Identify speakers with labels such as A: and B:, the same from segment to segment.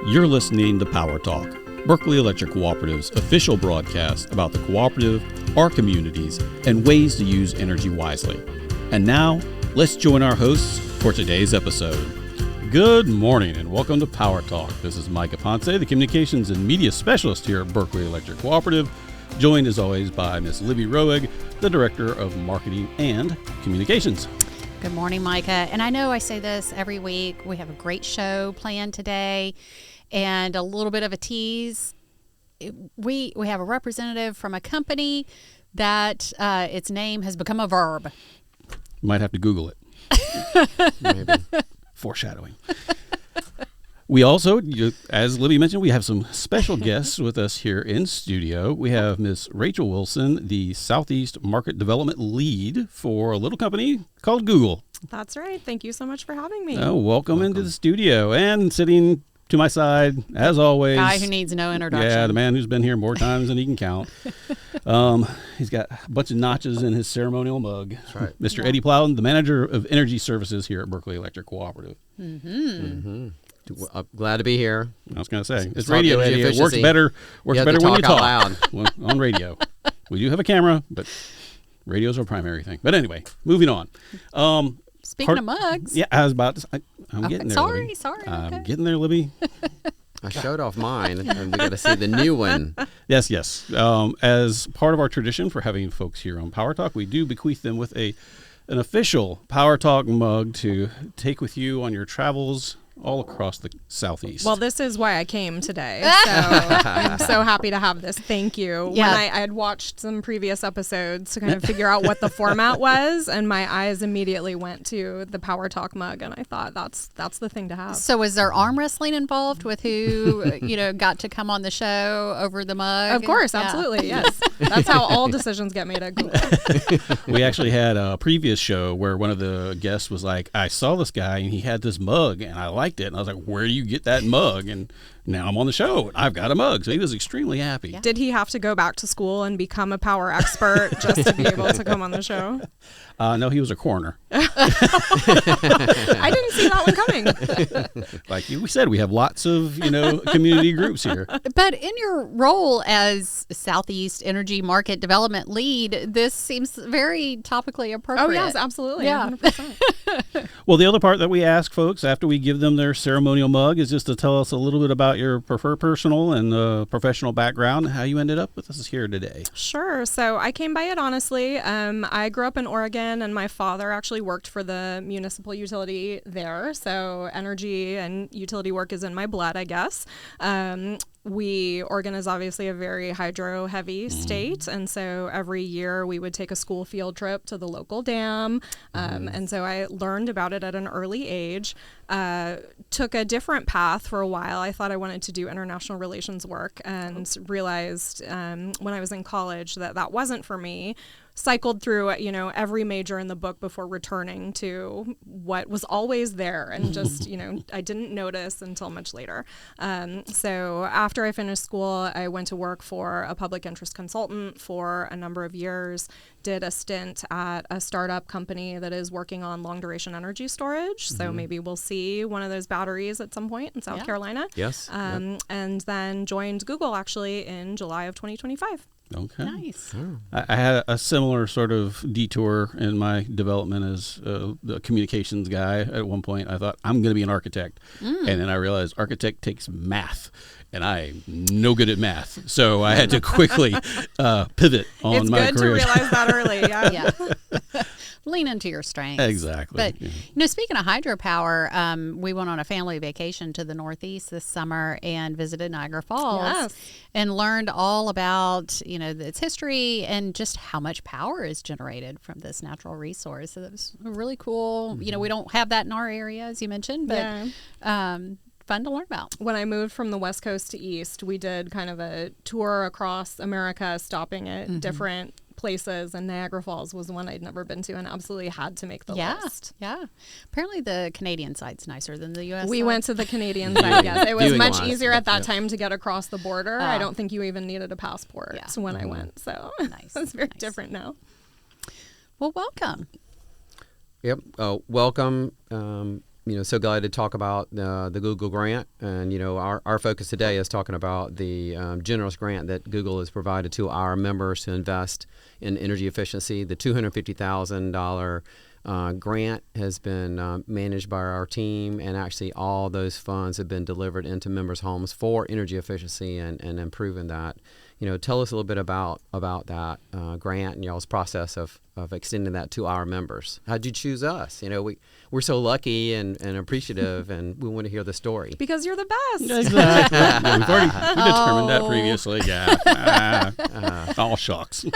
A: You're listening to Power Talk, Berkeley Electric Cooperative's official broadcast about the cooperative, our communities, and ways to use energy wisely. And now, let's join our hosts for today's episode. Good morning and welcome to Power Talk. This is Micah Ponce, the Communications and Media Specialist here at Berkeley Electric Cooperative, joined as always by Ms. Libby Roeg, the Director of Marketing and Communications.
B: Good morning, Micah. And I know I say this every week. We have a great show planned today and a little bit of a tease. We have a representative from a company that its name has become a verb.
A: You might have to Google it. Maybe. Foreshadowing. We also, as Libby mentioned, we have some special guests with us here in studio. We have Miss Rachel Wilson, the Southeast Market Development Lead for a little company called Google.
C: That's right. Thank you so much for having me.
A: Welcome into the studio. And sitting to my side, as always.
B: Guy who needs no introduction.
A: Yeah, the man who's been here more times than he can count. He's got a bunch of notches in his ceremonial mug. That's right. Mr. Eddie Plowden, the Manager of Energy Services here at Berkeley Electric Cooperative.
D: I'm glad to be here.
A: I was going to say, it's radio, Eddie. It works better when you talk
D: loud.
A: On radio. We do have a camera, but radio's our primary thing. But anyway, moving on.
B: Speaking of mugs.
A: Yeah, I was about to. I'm getting there.
B: Sorry.
A: I'm getting there, Libby.
D: I showed off mine, and we got to see the new one.
A: Yes. As part of our tradition for having folks here on Power Talk, we do bequeath them with an official Power Talk mug to take with you on your travels all across the Southeast.
C: Well, this is why I came today. So I'm so happy to have this. Thank you.
B: Yeah.
C: When I had watched some previous episodes to kind of figure out what the format was, and my eyes immediately went to the Power Talk mug, and I thought that's the thing to have.
B: So is there arm wrestling involved with who, got to come on the show over the mug?
C: Of course, absolutely, yes. That's how all decisions get made at Google.
A: We actually had a previous show where one of the guests was like, I saw this guy and he had this mug and I liked it. And I was like, where do you get that mug? And now I'm on the show and I've got a mug. So he was extremely happy.
C: Yeah. Did he have to go back to school and become a power expert just to be able to come on the show?
A: No, he was a coroner.
C: I didn't see that one coming.
A: Like we said, we have lots of, community groups here.
B: But in your role as Southeast Energy Market Development Lead, this seems very topically appropriate.
C: Oh, yes, absolutely.
B: Yeah.
C: 100%.
A: Well, the other part that we ask folks after we give them their ceremonial mug is just to tell us a little bit about your personal and professional background, how you ended up with us here today.
C: Sure. So I came by it honestly. I grew up in Oregon, and my father actually worked for the municipal utility there. So energy and utility work is in my blood, I guess. Oregon is obviously a very hydro-heavy state, and so every year we would take a school field trip to the local dam, and so I learned about it at an early age. Took a different path for a while. I thought I wanted to do international relations work, and realized when I was in college that wasn't for me. Cycled through, every major in the book before returning to what was always there, and just, I didn't notice until much later. So after I finished school, I went to work for a public interest consultant for a number of years, did a stint at a startup company that is working on long duration energy storage. So maybe we'll see one of those batteries at some point in South Carolina.
D: Yes.
C: And then joined Google actually in July of 2025.
A: Okay.
B: Nice.
A: I had a similar sort of detour in my development as the communications guy. At one point, I thought, I'm going to be an architect. And then I realized architect takes math, and I'm no good at math. So I had to quickly pivot on my career.
C: It's good to realize that early. Yeah.
B: Lean into your strengths.
A: Exactly.
B: But, speaking of hydropower, we went on a family vacation to the Northeast this summer and visited Niagara Falls and learned all about, its history and just how much power is generated from this natural resource. So that was really cool. We don't have that in our area, as you mentioned, but fun to learn about.
C: When I moved from the West Coast to East, we did kind of a tour across America, stopping at different places, and Niagara Falls was the one I'd never been to and absolutely had to make the list.
B: Yeah. Apparently the Canadian side's nicer than the U.S.
C: We
B: side.
C: went to the Canadian side, yes. It was much easier at that
D: Yep.
C: time to get across the border. I don't think you even needed a passport when I went, so
B: Nice.
C: it's very different now.
B: Well, welcome.
D: Yep. Welcome. so glad to talk about the Google grant. And, our focus today is talking about the generous grant that Google has provided to our members to invest in energy efficiency. The $250,000 grant has been managed by our team, and actually all those funds have been delivered into members' homes for energy efficiency and improving that. Tell us a little bit about that grant and y'all's process of extending that to our members. How'd you choose us? We're so lucky and appreciative, and we want to hear the story.
C: Because you're the best.
A: Exactly. We determined that previously. Yeah. All shucks.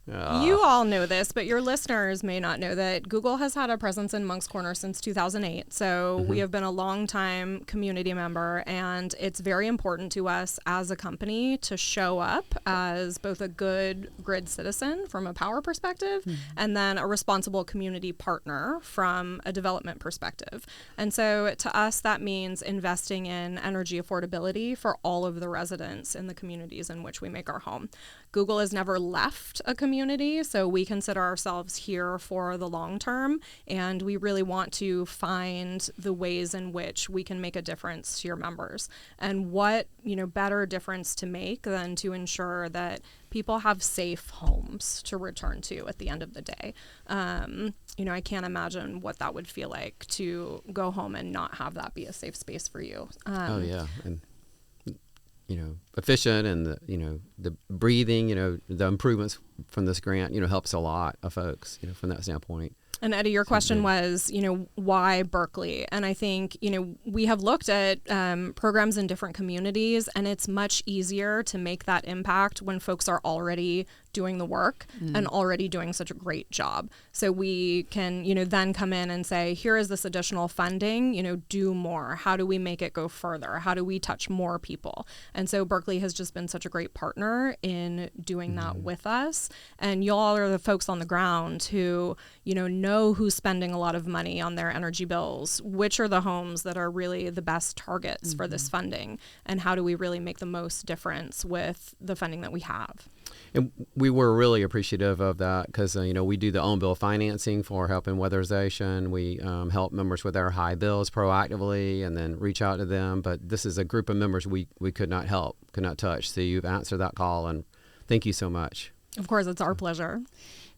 C: You all know this, but your listeners may not know that Google has had a presence in Moncks Corner since 2008. So we have been a long-time community member, and it's very important to us as a company to show up as both a good grid citizen from a power perspective and then a responsible community partner from a development perspective. And so to us, that means investing in energy affordability for all of the residents in the communities in which we make our home. Google has never left a community, so we consider ourselves here for the long term, and we really want to find the ways in which we can make a difference to your members. And what, better difference to make than to ensure that people have safe homes to return to at the end of the day. I can't imagine what that would feel like to go home and not have that be a safe space for you.
D: Oh, yeah. And efficient, and the breathing, the improvements from this grant, helps a lot of folks, from that standpoint.
C: And Eddie, your question was, why Berkeley? And I think, we have looked at programs in different communities, and it's much easier to make that impact when folks are already doing the work and already doing such a great job. So we can, then come in and say, here is this additional funding, do more. How do we make it go further? How do we touch more people? And so Berkeley has just been such a great partner in doing that with us. And y'all are the folks on the ground who, know who's spending a lot of money on their energy bills, which are the homes that are really the best targets for this funding, and how do we really make the most difference with the funding that we have.
D: And we were really appreciative of that because, we do the own bill financing for helping weatherization. We help members with their high bills proactively and then reach out to them. But this is a group of members we could not help, could not touch. So you've answered that call, and thank you so much.
C: Of course, it's our pleasure.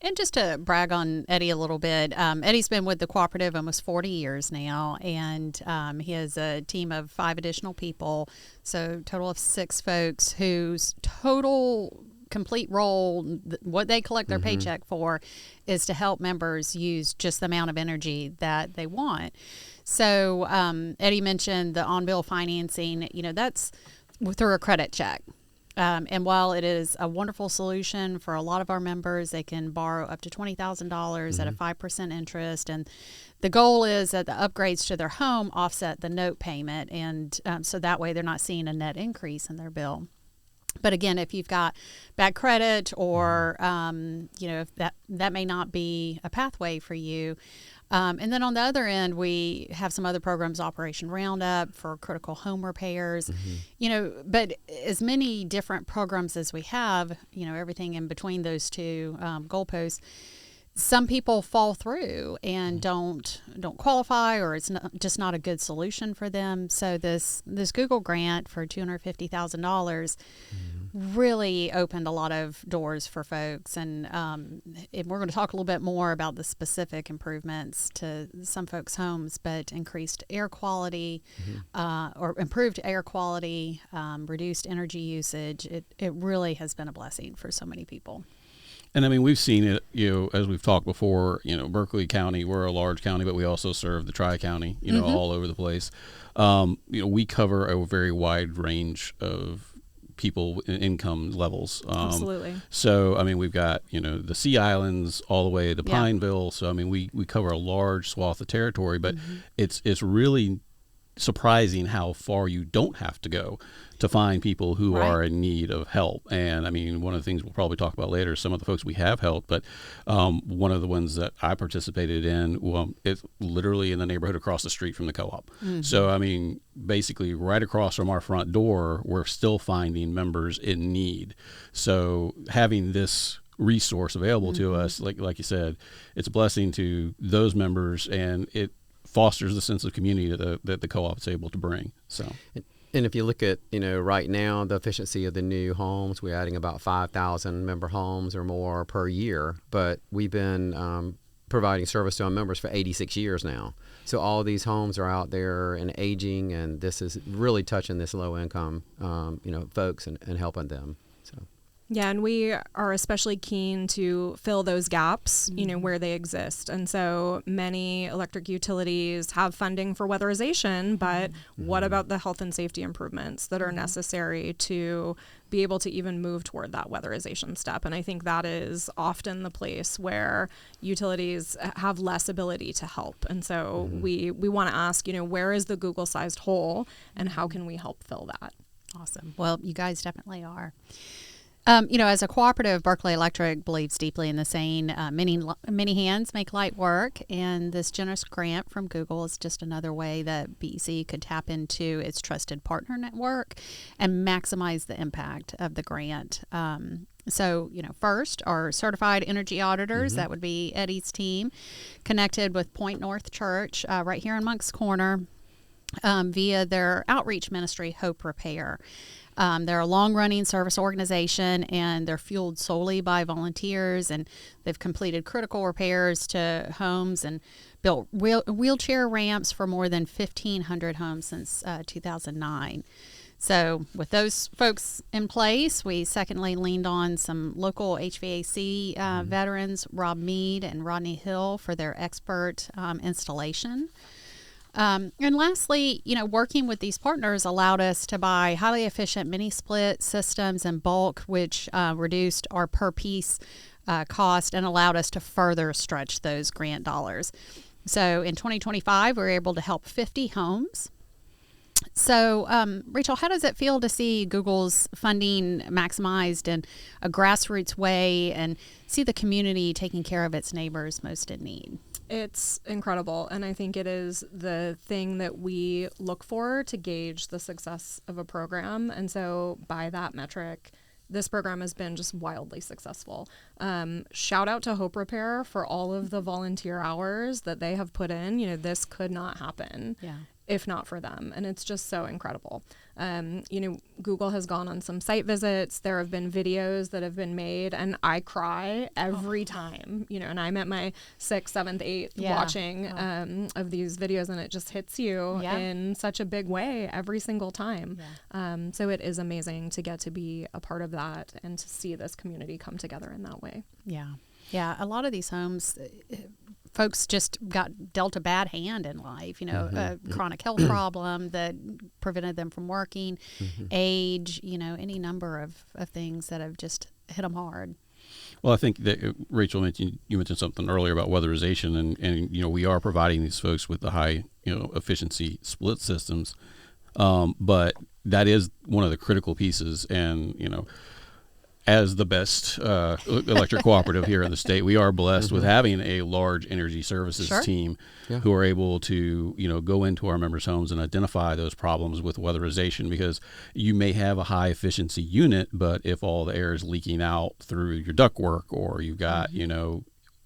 B: And just to brag on Eddie a little bit, Eddie's been with the cooperative almost 40 years now, and he has a team of 5 additional people, so total of 6 folks whose total complete role, what they collect their paycheck for, is to help members use just the amount of energy that they want. So Eddie mentioned the on-bill financing, that's through a credit check. And while it is a wonderful solution for a lot of our members, they can borrow up to $20,000 at a 5% interest. And the goal is that the upgrades to their home offset the note payment. And so that way they're not seeing a net increase in their bill. But again, if you've got bad credit or, if that may not be a pathway for you. And then on the other end, we have some other programs, Operation Roundup for critical home repairs, but as many different programs as we have, everything in between those two goalposts, some people fall through and don't qualify, or it's just not a good solution for them. So this Google grant for $250,000 really opened a lot of doors for folks, and we're going to talk a little bit more about the specific improvements to some folks' homes, but increased air quality or improved air quality, reduced energy usage. It really has been a blessing for so many people.
A: And I mean, we've seen it, as we've talked before, Berkeley County, we're a large county, but we also serve the Tri-County, all over the place. We cover a very wide range of people in income levels.
C: Absolutely.
A: So, I mean, we've got, the Sea Islands all the way to Pineville. So, I mean, we cover a large swath of territory, but it's really surprising how far you don't have to go to find people who are in need of help. And I mean, one of the things we'll probably talk about later is some of the folks we have helped, but one of the ones that I participated in, it's literally in the neighborhood across the street from the co-op. So, I mean, basically right across from our front door, we're still finding members in need. So having this resource available to us, like you said, it's a blessing to those members, and it fosters the sense of community that the co-op is able to bring. So.
D: And if you look at, right now, the efficiency of the new homes, we're adding about 5,000 member homes or more per year. But we've been providing service to our members for 86 years now. So all these homes are out there and aging, and this is really touching this low-income, folks and helping them. So.
C: Yeah, and we are especially keen to fill those gaps, where they exist. And so many electric utilities have funding for weatherization, but what about the health and safety improvements that are necessary to be able to even move toward that weatherization step? And I think that is often the place where utilities have less ability to help. And so we want to ask, where is the Google-sized hole, and how can we help fill that?
B: Awesome. Well, you guys definitely are. As a cooperative, Berkeley Electric believes deeply in the saying, many hands make light work, and this generous grant from Google is just another way that BEC could tap into its trusted partner network and maximize the impact of the grant. First, our certified energy auditors, that would be Eddie's team, connected with Point North Church right here in Moncks Corner via their outreach ministry, Hope Repair. They're a long-running service organization, and they're fueled solely by volunteers, and they've completed critical repairs to homes and built wheelchair ramps for more than 1,500 homes since 2009. So with those folks in place, we secondly leaned on some local HVAC veterans, Rob Mead and Rodney Hill, for their expert installation. And lastly, working with these partners allowed us to buy highly efficient mini split systems in bulk, which reduced our per piece cost and allowed us to further stretch those grant dollars. So in 2025, we were able to help 50 homes. So, Rachel, how does it feel to see Google's funding maximized in a grassroots way and see the community taking care of its neighbors most in need?
C: It's incredible, and I think it is the thing that we look for to gauge the success of a program. And so by that metric, this program has been just wildly successful. Shout out to Hope Repair for all of the volunteer hours that they have put in. This could not happen if not for them. And it's just so incredible. Google has gone on some site visits. There have been videos that have been made, and I cry every time, and I'm at my 6th, 7th, 8th watching of these videos, and it just hits you in such a big way every single time. So it is amazing to get to be a part of that and to see this community come together in that way.
B: Yeah, a lot of these homes, folks just got dealt a bad hand in life, a chronic health problem that prevented them from working, age, any number of things that have just hit them hard.
A: Well, I think that Rachel you mentioned something earlier about weatherization, and we are providing these folks with the high efficiency split systems, but that is one of the critical pieces, and as the best electric cooperative here in the state, we are blessed with having a large energy services team who are able to, go into our members' homes and identify those problems with weatherization, because you may have a high efficiency unit, but if all the air is leaking out through your ductwork, or you've got,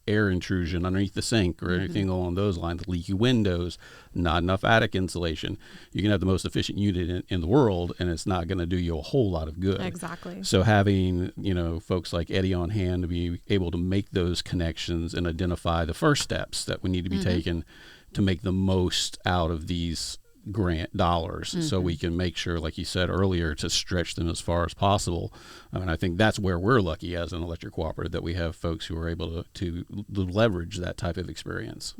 A: air intrusion underneath the sink or anything along those lines, leaky windows, not enough attic insulation, you can have the most efficient unit in the world, and it's not going to do you a whole lot of good.
C: Exactly.
A: So having, folks like Eddie on hand to be able to make those connections and identify the first steps that we need to be taken to make the most out of these grant dollars, so we can make sure, like you said earlier, to stretch them as far as possible. And I think that's where we're lucky as an electric cooperative, that we have folks who are able to leverage that type of experience.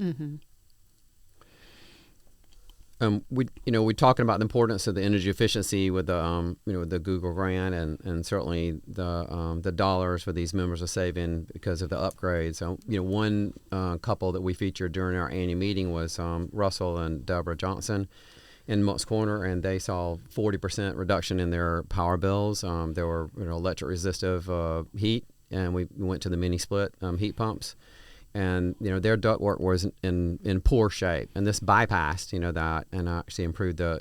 D: We're talking about the importance of the energy efficiency with the with the Google grant, and certainly the dollars for these members are saving because of the upgrades. So one couple that we featured during our annual meeting was Russell and Deborah Johnson in Moncks Corner, and they saw 40% reduction in their power bills. There were electric resistive heat, and we went to the mini split heat pumps. And their ductwork was in poor shape, and this bypassed that, and actually improved the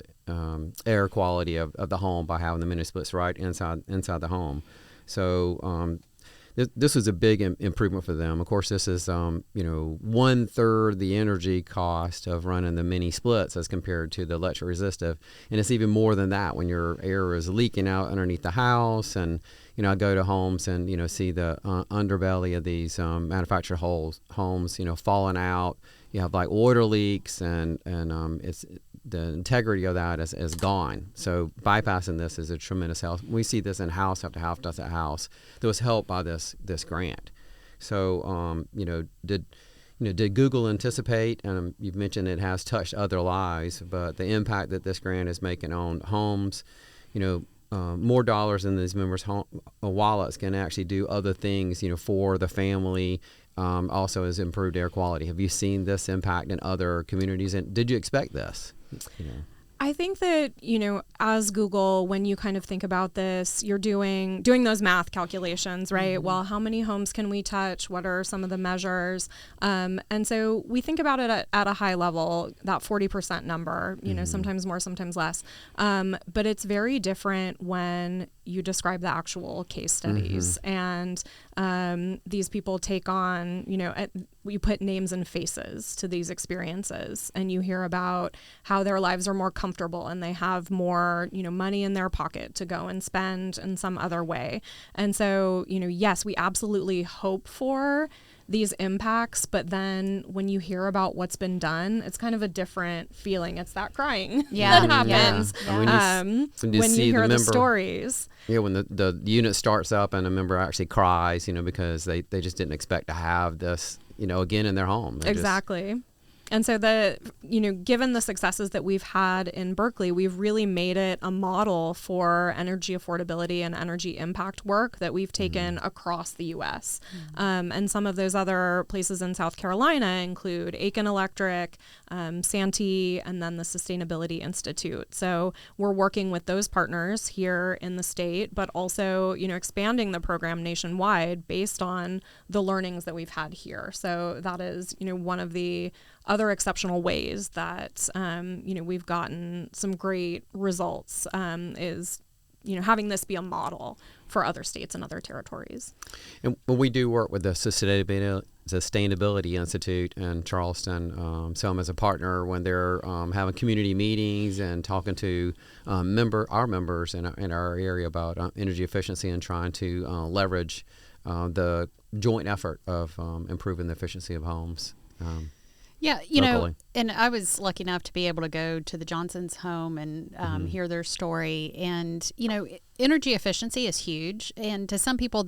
D: air quality of the home by having the mini splits right inside the home. So this was a big improvement for them. Of course, this is 1/3 the energy cost of running the mini splits as compared to the electric resistive, and it's even more than that when your air is leaking out underneath the house. And I go to homes and see the underbelly of these manufactured homes falling out. You have like water leaks, and it's the integrity of that is gone. So bypassing this is a tremendous help. We see this in house after house after house that was helped by this grant. So did Google anticipate? And you've mentioned it has touched other lives, but the impact that this grant is making on homes, more dollars in these members' wallets can actually do other things, for the family. Also has improved air quality. Have you seen this impact in other communities? And did you expect this?
C: I think that, as Google, when you kind of think about this, you're doing those math calculations, right? Mm-hmm. Well, how many homes can we touch? What are some of the measures? And so we think about it at a high level, that 40% number, sometimes more, sometimes less. But it's very different when you describe the actual case studies. Mm-hmm. And these people take on, you put names and faces to these experiences, and you hear about how their lives are more comfortable and they have more, money in their pocket to go and spend in some other way. And so, yes, we absolutely hope for these impacts, but then when you hear about what's been done, it's kind of a different feeling. It's that crying that happens when you hear the stories.
D: Yeah, when the unit starts up and a member actually cries, because they just didn't expect to have this, again in their home.
C: Exactly. And so given the successes that we've had in Berkeley, we've really made it a model for energy affordability and energy impact work that we've taken across the U.S. And some of those other places in South Carolina include Aiken Electric, Santee, and then the Sustainability Institute. So we're working with those partners here in the state, but also, expanding the program nationwide based on the learnings that we've had here. So that is, one of the other exceptional ways that we've gotten some great results is having this be a model for other states and other territories.
D: And we do work with the Sustainability Institute in Charleston, Selma as a partner when they're having community meetings and talking to our members in our area about energy efficiency and trying to leverage the joint effort of improving the efficiency of homes.
B: Yeah,
D: locally.
B: And I was lucky enough to be able to go to the Johnsons' home and hear their story. And, energy efficiency is huge. And to some people,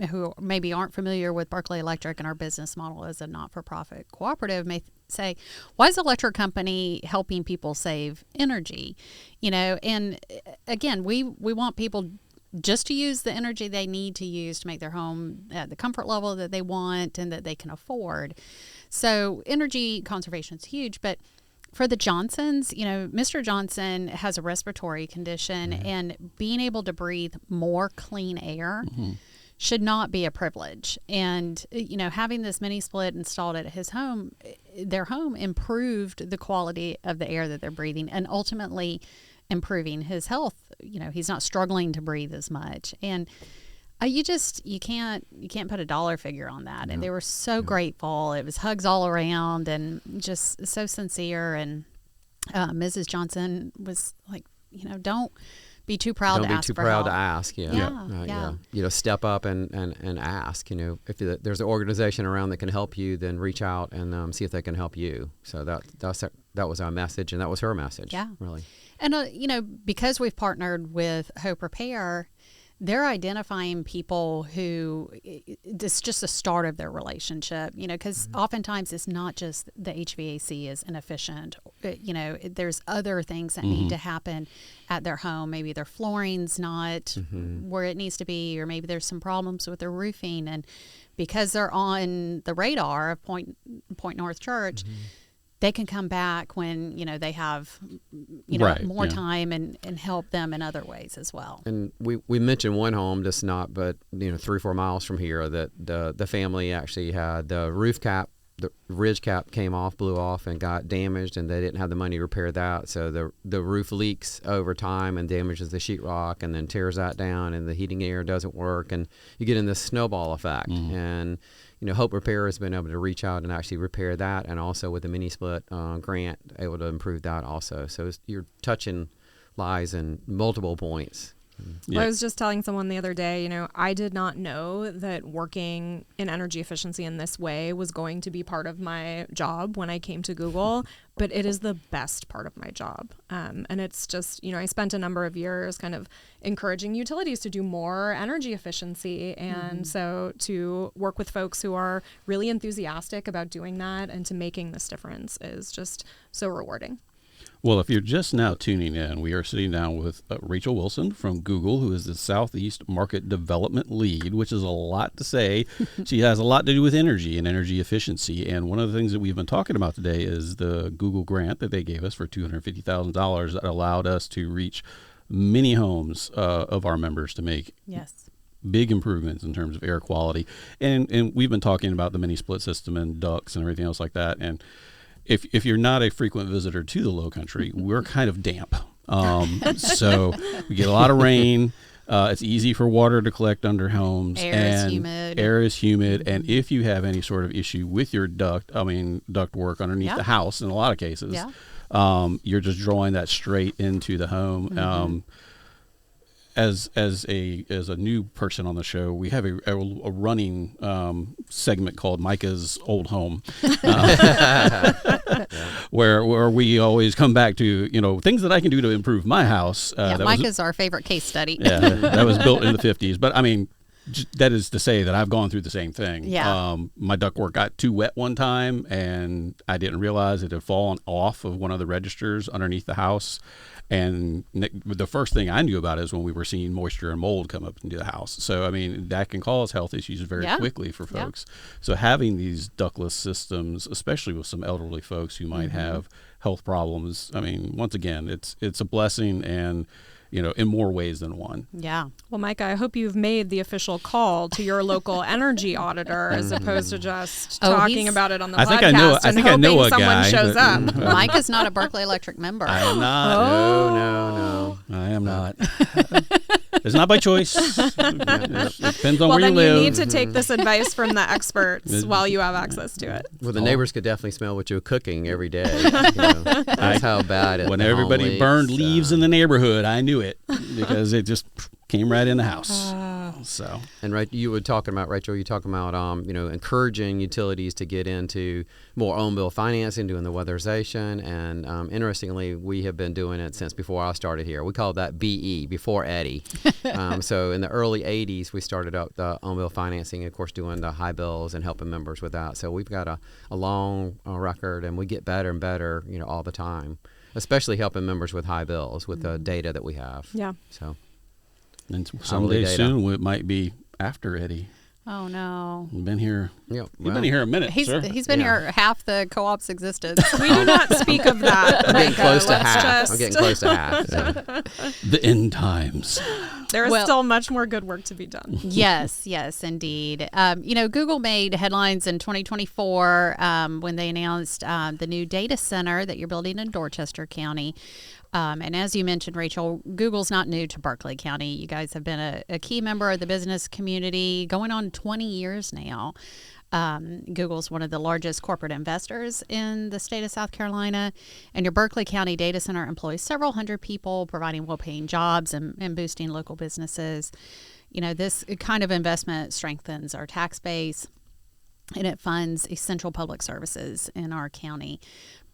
B: who maybe aren't familiar with Berkeley Electric and our business model as a not-for-profit cooperative may say, why is the electric company helping people save energy? And again, we want people just to use the energy they need to use to make their home at the comfort level that they want and that they can afford. So energy conservation is huge, but for the Johnsons, Mr. Johnson has a respiratory condition, and being able to breathe more clean air should not be a privilege. And, having this mini split installed at his home, their home improved the quality of the air that they're breathing and ultimately improving his health. He's not struggling to breathe as much. And you can't put a dollar figure on that. No. And they were so grateful. It was hugs all around and just so sincere. And Mrs. Johnson was like, don't be too proud to ask.
D: Don't be too proud to ask.
B: Yeah.
D: Step up and ask. If there's an organization around that can help you, then reach out and see if they can help you. So that was our message, and that was her message.
B: Yeah,
D: really.
B: And because we've partnered with Hope Repair, they're identifying people who it's just the start of their relationship, because oftentimes it's not just the HVAC is inefficient. There's other things that need to happen at their home. Maybe their flooring's not where it needs to be, or maybe there's some problems with their roofing. And because they're on the radar of Point North Church, they can come back when, they have, more time and help them in other ways as well.
D: And we mentioned one home, but 3 or 4 miles from here, that the family actually had the roof cap the ridge cap came off, blew off, and got damaged, and they didn't have the money to repair that. So the roof leaks over time and damages the sheetrock, and then tears that down, and the heating air doesn't work, and you get in this snowball effect. And Hope Repair has been able to reach out and actually repair that, and also with the mini split grant, able to improve that also. So you're touching lives in multiple points.
C: Well, I was just telling someone the other day, I did not know that working in energy efficiency in this way was going to be part of my job when I came to Google, but it is the best part of my job. And it's just, I spent a number of years kind of encouraging utilities to do more energy efficiency. And so to work with folks who are really enthusiastic about doing that and to making this difference is just so rewarding.
A: Well, if you're just now tuning in, we are sitting down with Rachel Wilson from Google, who is the Southeast Market Development Lead, which is a lot to say. She has a lot to do with energy and energy efficiency. And one of the things that we've been talking about today is the Google grant that they gave us for $250,000 that allowed us to reach many homes of our members to make big improvements in terms of air quality. And we've been talking about the mini split system and ducts and everything else like that. And if you're not a frequent visitor to the Low Country, we're kind of damp. So we get a lot of rain. It's easy for water to collect under homes.
B: Air is humid.
A: And if you have any sort of issue with your duct work underneath the house, in a lot of cases, you're just drawing that straight into the home. As a new person on the show, we have a running segment called Micah's Old Home, where we always come back to things that I can do to improve my house.
B: Micah's our favorite case study.
A: That was built in the 50s, but I mean, that is to say that I've gone through the same thing. My ductwork got too wet one time, and I didn't realize it had fallen off of one of the registers underneath the house. And the first thing I knew about it is when we were seeing moisture and mold come up into the house. So, I mean, that can cause health issues very quickly for folks. So having these ductless systems, especially with some elderly folks who might have health problems, I mean, once again, it's a blessing, and in more ways than one.
B: Yeah.
C: Well, Micah, I hope you've made the official call to your local energy auditor as opposed to just talking about it on the podcast and hoping someone shows up.
B: Micah's not a Berkeley Electric member.
A: I am not. No. I am not. It's not by choice. It depends on where you live. Well,
C: then you need to take this advice from the experts while you have access to it.
D: Well, the neighbors could definitely smell what you're cooking every day. That's how bad it is.
A: When everybody burned leaves in the neighborhood, I knew it because it just came right in the house. So,
D: and you were talking about, Rachel, encouraging utilities to get into more own bill financing, doing the weatherization, and interestingly, we have been doing it since before I started here. We call that BE, before Eddie. So in the early 80s, we started up the own bill financing, of course, doing the high bills and helping members with that. So we've got a long record, and we get better and better, all the time, especially helping members with high bills with the data that we have.
C: Yeah.
D: So.
A: And someday soon it might be after Eddie.
B: Oh no!
A: You've been here. You've been here a minute.
B: He's been here half the co-op's existence.
C: We do not speak of that.
D: I'm getting close to half. I'm getting close to half. So.
A: The end times.
C: There is still much more good work to be done.
B: Yes, indeed. Google made headlines in 2024 when they announced the new data center that you're building in Dorchester County. And as you mentioned, Rachel, Google's not new to Berkeley County. You guys have been a key member of the business community going on 20 years now. Google's one of the largest corporate investors in the state of South Carolina, and your Berkeley County data center employs several hundred people, providing well-paying jobs and boosting local businesses. This kind of investment strengthens our tax base, and it funds essential public services in our county.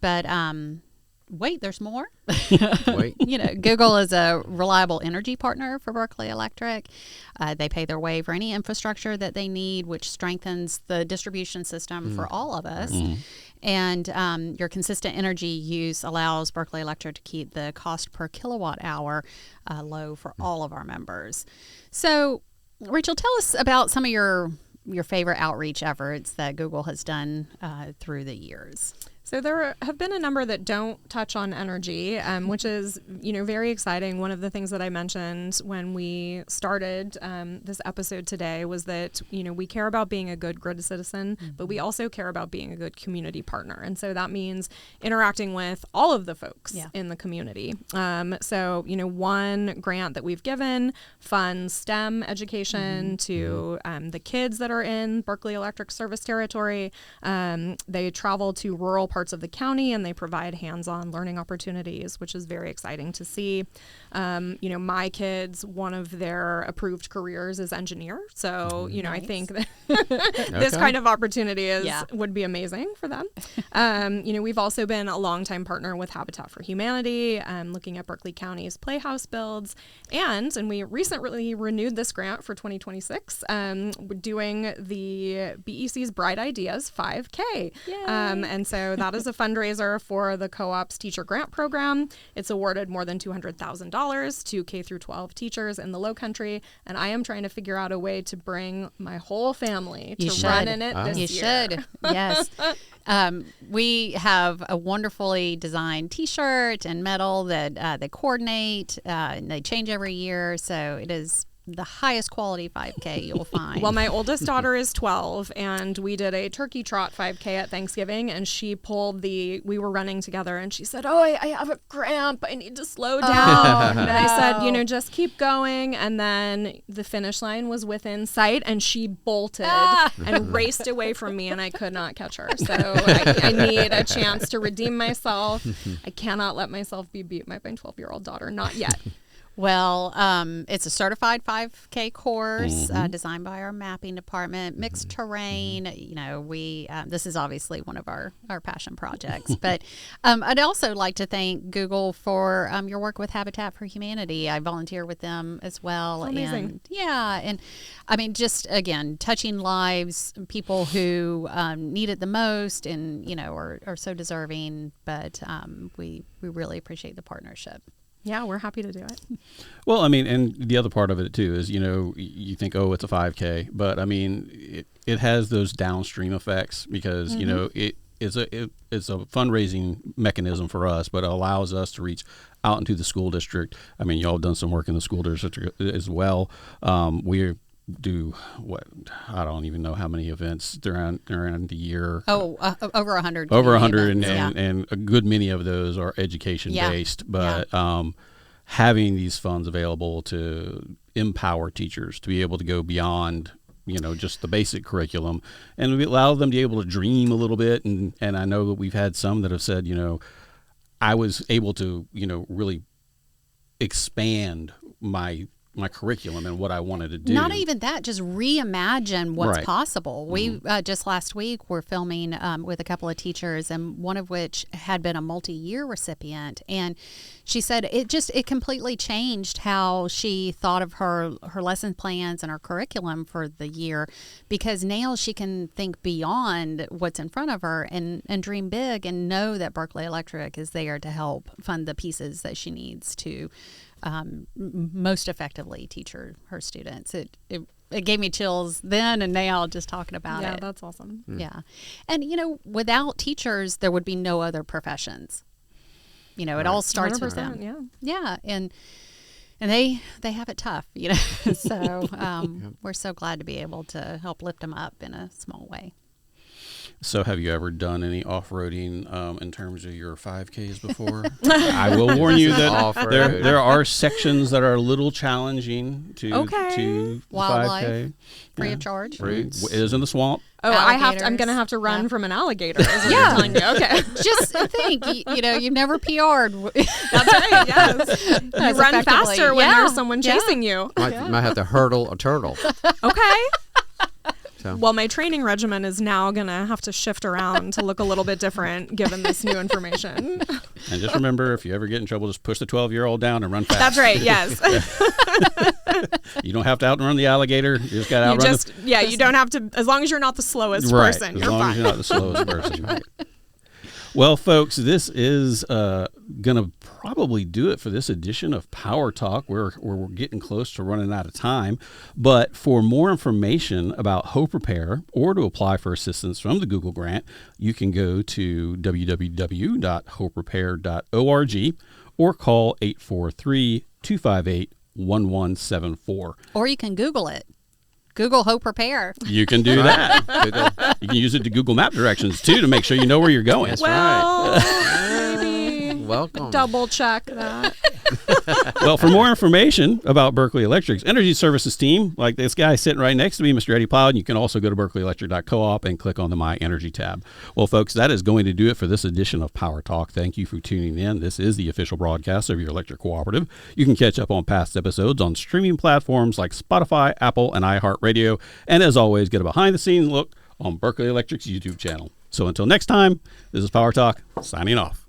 B: But wait, there's more.
D: Wait.
B: Google is a reliable energy partner for Berkeley Electric. They pay their way for any infrastructure that they need, which strengthens the distribution system for all of us. And your consistent energy use allows Berkeley Electric to keep the cost per kilowatt hour low for all of our members. So, Rachel, tell us about some of your favorite outreach efforts that Google has done through the years.
C: So there have been a number that don't touch on energy, which is, very exciting. One of the things that I mentioned when we started this episode today was that, we care about being a good grid citizen, but we also care about being a good community partner. And so that means interacting with all of the folks in the community. So, one grant that we've given funds STEM education to the kids that are in Berkeley Electric service territory. They travel to rural parts of the county and they provide hands-on learning opportunities, which is very exciting to see. My kids, one of their approved careers is engineer. So, nice. I think that this kind of opportunity would be amazing for them. We've also been a longtime partner with Habitat for Humanity, looking at Berkeley County's Playhouse builds. And we recently renewed this grant for 2026, doing the BEC's Bright Ideas 5K. And so that is a fundraiser for the co-op's teacher grant program. It's awarded more than $200,000 to K through 12 teachers in the Lowcountry, and I am trying to figure out a way to bring my whole family to run in it this year.
B: You should, yes. We have a wonderfully designed T-shirt and medal that they coordinate, and they change every year, so it is the highest quality 5K you'll find.
C: Well, my oldest daughter is 12, and we did a turkey trot 5K at Thanksgiving, and she pulled we were running together, and she said, I have a cramp. I need to slow down. And I said, just keep going. And then the finish line was within sight, and she bolted and raced away from me, and I could not catch her. So I need a chance to redeem myself. I cannot let myself be beat by my 12-year-old daughter. Not yet.
B: Well, it's a certified 5K course designed by our mapping department, mixed terrain. We this is obviously one of our passion projects. But I'd also like to thank Google for your work with Habitat for Humanity. I volunteer with them as well.
C: Amazing.
B: And I mean, just again, touching lives, people who need it the most and, are so deserving. But we really appreciate the partnership.
C: Yeah, we're happy to do it.
A: Well, I mean, and the other part of it too is, you think, it's a 5K, but I mean, it has those downstream effects because, it's a fundraising mechanism for us, but it allows us to reach out into the school district. I mean, y'all have done some work in the school district as well. We do I don't even know how many events during the year.
B: Over 100.
A: Over 100, and a good many of those are education based. But having these funds available to empower teachers to be able to go beyond, just the basic curriculum, and we allow them to be able to dream a little bit. And I know that we've had some that have said, I was able to, really expand my curriculum and what I wanted to do.
B: Not even that, just reimagine what's possible. We just last week were filming with a couple of teachers, and one of which had been a multi-year recipient, and she said it completely changed how she thought of her lesson plans and her curriculum for the year, because now she can think beyond what's in front of her and dream big and know that Berkeley Electric is there to help fund the pieces that she needs to most effectively teach her students. It gave me chills then and now just talking about it.
C: Yeah, that's awesome.
B: Yeah. And, without teachers, there would be no other professions. It all starts with them.
C: Yeah.
B: Yeah. And they have it tough, So we're so glad to be able to help lift them up in a small way.
A: So have you ever done any off-roading in terms of your 5Ks before? I will warn you that there are sections that are a little challenging to
B: wildlife
A: 5K.
B: Free of charge.
A: Free. It is in the swamp.
C: Oh, I'm going to have to run from an alligator. Is what you're telling me. Okay.
B: Just think, you've never PR'd.
C: That's right. Yes. You run faster when there's someone chasing you.
D: Might have to hurdle a turtle.
C: Okay. Well, my training regimen is now going to have to shift around to look a little bit different given this new information.
A: And just remember, if you ever get in trouble, just push the 12-year-old down and run fast.
C: That's right, yes.
A: You don't have to outrun the alligator. You just got to outrun
C: you don't have to, as long as you're not the slowest person, you're fine.
A: As long as you're not the slowest person. Right. Well, folks, this is going to probably do it for this edition of Power Talk. We're getting close to running out of time. But for more information about Hope Repair or to apply for assistance from the Google grant, you can go to www.hoperepair.org or call 843-258-1174.
B: Or you can Google it. Google Hope Repair.
A: You can do that. You can use it to Google map directions, too, to make sure you know where you're going.
D: That's
C: right. Maybe
D: welcome.
C: Double check that.
A: Well, for more information about Berkeley Electric's energy services team, like this guy sitting right next to me, Mr. Eddie Plowden, you can also go to berkeleyelectric.coop and click on the My Energy tab. Well, folks, that is going to do it for this edition of Power Talk. Thank you for tuning in. This is the official broadcast of your electric cooperative. You can catch up on past episodes on streaming platforms like Spotify, Apple, and iHeartRadio. And as always, get a behind-the-scenes look on Berkeley Electric's YouTube channel. So until next time, this is Power Talk, signing off.